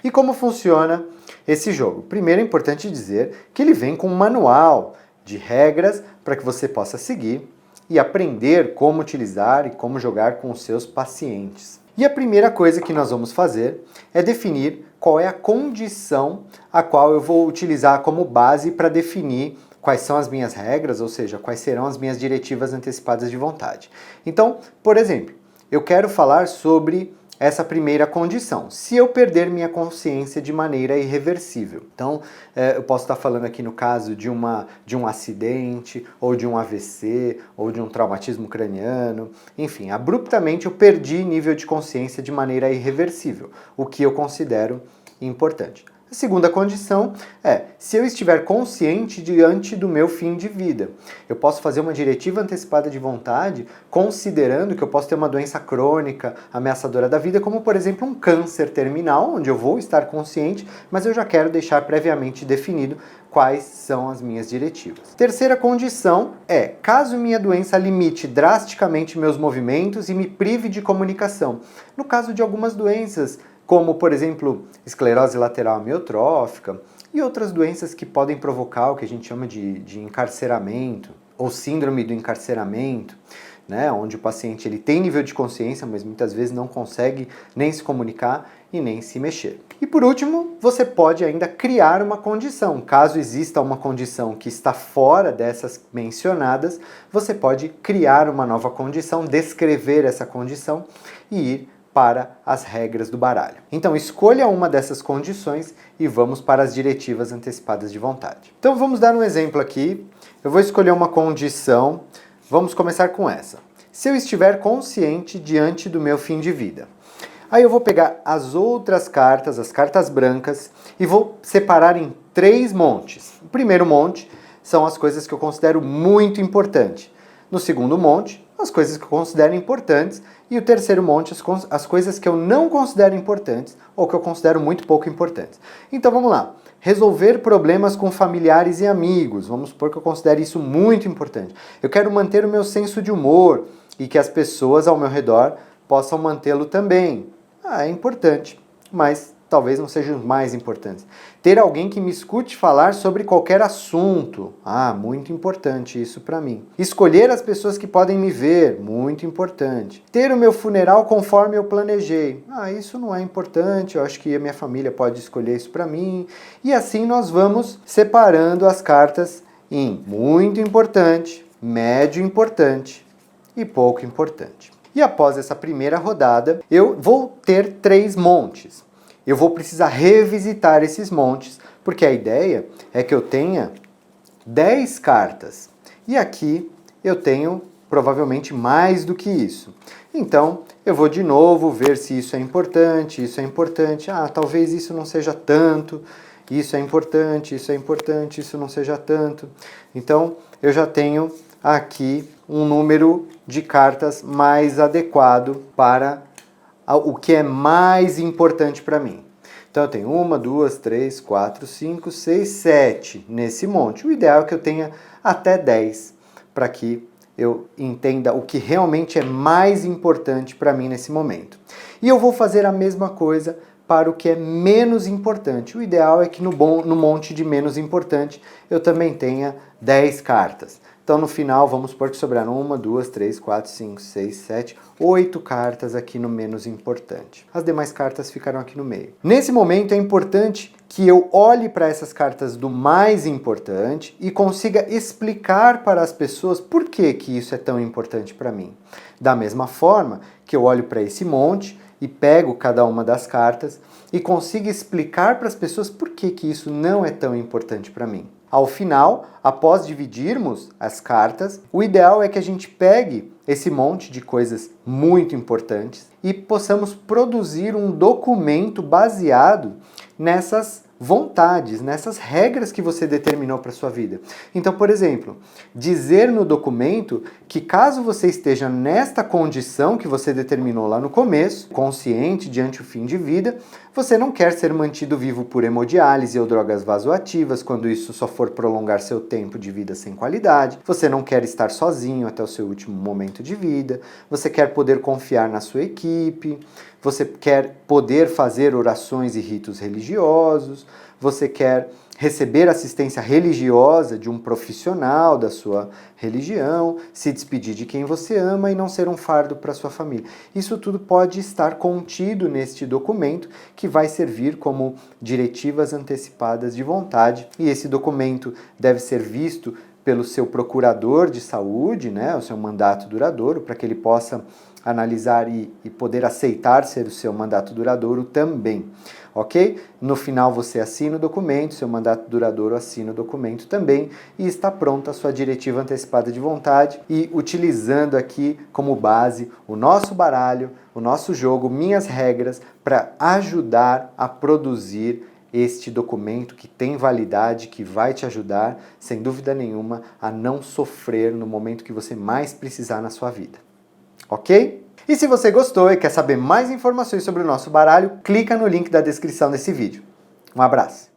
E como funciona esse jogo? Primeiro é importante dizer que ele vem com um manual de regras para que você possa seguir e aprender como utilizar e como jogar com os seus pacientes. E a primeira coisa que nós vamos fazer é definir qual é a condição a qual eu vou utilizar como base para definir quais são as minhas regras, ou seja, quais serão as minhas diretivas antecipadas de vontade. Então, por exemplo, eu quero falar sobre essa primeira condição, se eu perder minha consciência de maneira irreversível. Então, eu posso estar falando aqui no caso de um acidente, ou de um AVC, ou de um traumatismo craniano, enfim, abruptamente eu perdi nível de consciência de maneira irreversível, o que eu considero importante. A segunda condição é, se eu estiver consciente diante do meu fim de vida. Eu posso fazer uma diretiva antecipada de vontade considerando que eu posso ter uma doença crônica ameaçadora da vida, como por exemplo um câncer terminal, onde eu vou estar consciente, mas eu já quero deixar previamente definido quais são as minhas diretivas. Terceira condição é, caso minha doença limite drasticamente meus movimentos e me prive de comunicação. No caso de algumas doenças, como, por exemplo, esclerose lateral amiotrófica e outras doenças que podem provocar o que a gente chama de encarceramento, ou síndrome do encarceramento, né, onde o paciente ele tem nível de consciência, mas muitas vezes não consegue nem se comunicar e nem se mexer. E por último, você pode ainda criar uma condição. Caso exista uma condição que está fora dessas mencionadas, você pode criar uma nova condição, descrever essa condição e ir para as regras do baralho. Então escolha uma dessas condições e vamos para as diretivas antecipadas de vontade. Então vamos dar um exemplo aqui. Eu vou escolher uma condição. Vamos começar com essa. Se eu estiver consciente diante do meu fim de vida. Aí eu vou pegar as outras cartas, as cartas brancas, e vou separar em 3 montes. O primeiro monte são as coisas que eu considero muito importantes. No segundo monte, as coisas que eu considero importantes. E o terceiro monte, as coisas que eu não considero importantes ou que eu considero muito pouco importantes. Então vamos lá. Resolver problemas com familiares e amigos. Vamos supor que eu considere isso muito importante. Eu quero manter o meu senso de humor e que as pessoas ao meu redor possam mantê-lo também. É importante, mas talvez não sejam os mais importantes. Ter alguém que me escute falar sobre qualquer assunto. Muito importante isso para mim. Escolher as pessoas que podem me ver. Muito importante. Ter o meu funeral conforme eu planejei. Isso não é importante, eu acho que a minha família pode escolher isso para mim. E assim nós vamos separando as cartas em muito importante, médio importante e pouco importante. E após essa primeira rodada, eu vou ter 3 montes. Eu vou precisar revisitar esses montes, porque a ideia é que eu tenha 10 cartas. E aqui eu tenho provavelmente mais do que isso. Então, eu vou de novo ver se isso é importante, isso é importante. Talvez isso não seja tanto, isso é importante, isso é importante, isso não seja tanto. Então, eu já tenho aqui um número de cartas mais adequado para o que é mais importante para mim. Então eu tenho 1, 2, 3, 4, 5, 6, 7 nesse monte. O ideal é que eu tenha até 10 para que eu entenda o que realmente é mais importante para mim nesse momento. E eu vou fazer a mesma coisa para o que é menos importante. O ideal é que no monte de menos importante eu também tenha 10 cartas. Então, no final, vamos supor que sobraram 1, 2, 3, 4, 5, 6, 7, 8 cartas aqui no menos importante. As demais cartas ficaram aqui no meio. Nesse momento, é importante que eu olhe para essas cartas do mais importante e consiga explicar para as pessoas por que isso é tão importante para mim. Da mesma forma que eu olho para esse monte e pego cada uma das cartas e consigo explicar para as pessoas por que isso não é tão importante para mim. Ao final, após dividirmos as cartas, o ideal é que a gente pegue esse monte de coisas muito importantes e possamos produzir um documento baseado nessas vontades, nessas regras que você determinou para sua vida. Então, por exemplo, dizer no documento que caso você esteja nesta condição que você determinou lá no começo, consciente diante o fim de vida, você não quer ser mantido vivo por hemodiálise ou drogas vasoativas, quando isso só for prolongar seu tempo de vida sem qualidade. Você não quer estar sozinho até o seu último momento de vida. Você quer poder confiar na sua equipe. Você quer poder fazer orações e ritos religiosos. Você quer receber assistência religiosa de um profissional da sua religião, se despedir de quem você ama e não ser um fardo para sua família. Isso tudo pode estar contido neste documento que vai servir como diretivas antecipadas de vontade, e esse documento deve ser visto pelo seu procurador de saúde, né, o seu mandato duradouro, para que ele possa analisar e poder aceitar ser o seu mandato duradouro também, ok? No final você assina o documento, seu mandato duradouro assina o documento também e está pronta a sua diretiva antecipada de vontade, e utilizando aqui como base o nosso baralho, o nosso jogo, minhas regras, para ajudar a produzir este documento que tem validade, que vai te ajudar, sem dúvida nenhuma, a não sofrer no momento que você mais precisar na sua vida. Ok? E se você gostou e quer saber mais informações sobre o nosso baralho, clica no link da descrição desse vídeo. Um abraço!